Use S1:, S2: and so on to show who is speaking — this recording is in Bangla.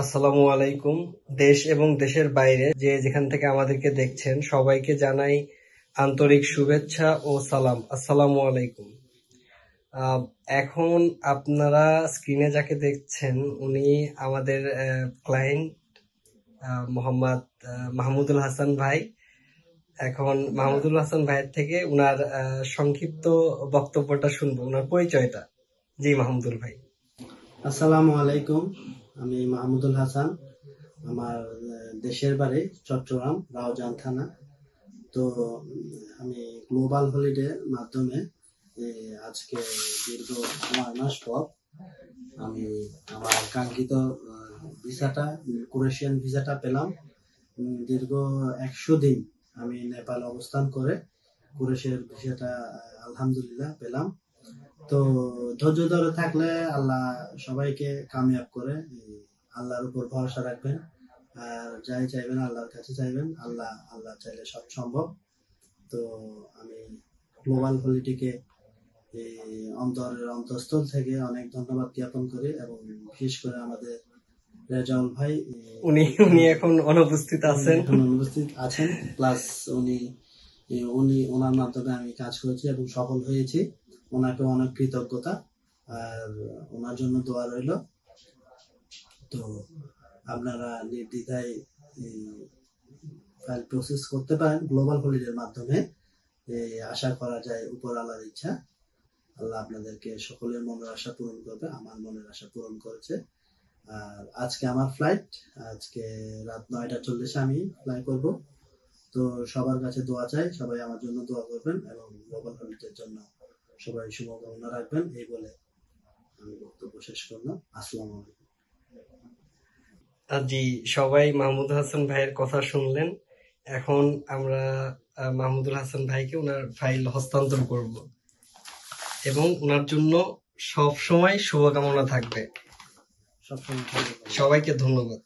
S1: আসসালামু আলাইকুম। দেশ এবং দেশের বাইরে যে যেখান থেকে আমাদেরকে দেখছেন সবাইকে জানাই আন্তরিক শুভেচ্ছা ও সালাম। আসসালামু আলাইকুম। আহ, এখন আপনারা স্ক্রিনে যাকে দেখছেন উনি আমাদের ক্লায়েন্ট মোহাম্মদ মাহমুদুল হাসান ভাই। এখন মাহমুদুল হাসান ভাইয়ের থেকে উনার সংক্ষিপ্ত বক্তব্যটা শুনবো, উনার পরিচয়টা। জি মাহমুদুল ভাই।
S2: আসসালামু আলাইকুম। আমি মাহমুদুল হাসান। আমার দেশের বাড়ি চট্টগ্রাম রাউজান থানা। তো আমি গ্লোবাল হলিডে মাধ্যমে আজকে দীর্ঘ 9 মাস পর আমি আমার কাঙ্ক্ষিত ভিসাটা, ক্রোয়েশিয়ান ভিসাটা পেলাম। দীর্ঘ 100 দিন আমি নেপাল অবস্থান করে ক্রোয়েশিয়ার ভিসাটা আলহামদুলিল্লাহ পেলাম। তো ধৈর্য ধরে থাকলে আল্লাহ সবাইকে কামিয়াব করে। আল্লাহর উপর ভরসা রাখবেন, আর যাই চাইবেন আল্লাহর কাছে চাইবেন। আল্লাহ আল্লাহ চাইলে সব সম্ভব। তো আমি গ্লোবাল হলিডেকে অন্তরের অন্তঃস্থল থেকে অনেক ধন্যবাদ জ্ঞাপন করি, এবং বিশেষ করে আমাদের রেজাউল ভাই,
S1: উনি এখন অনুপস্থিত
S2: আছেন। প্লাস উনি ওনার মাধ্যমে আমি কাজ করেছি এবং সফল হয়েছি। ওনাকে অনেক কৃতজ্ঞতা, আর ওনার জন্য দোয়া রইল। তো আপনারা নির্দ্বিধায় ফাইল প্রসেস করতে পারেন গ্লোবাল হলিডের মাধ্যমে। আশা করা যায় উপর আল্লাহর ইচ্ছা আল্লাহ আপনাদেরকে সকলের মনের আশা পূরণ করবে। আমার মনের আশা পূরণ করেছে। আর আজকে আমার ফ্লাইট, আজকে রাত 9:40 আমি ফ্লাই করব। তো সবার কাছে দোয়া চাই, সবাই আমার জন্য দোয়া করবেন এবং গ্লোবাল হলিডের জন্য সবাই শুভকামনা রাখবেন। এই বলে আমি বক্তব্য শেষ করলাম। আসসালামু আলাইকুম।
S1: জি, সবাই মাহমুদুল হাসান ভাইয়ের কথা শুনলেন। এখন আমরা মাহমুদুল হাসান ভাইকে ওনার ফাইল হস্তান্তর করব এবং ওনার জন্য সব সময় শুভকামনা থাকবে।
S2: সবসময়
S1: সবাইকে ধন্যবাদ।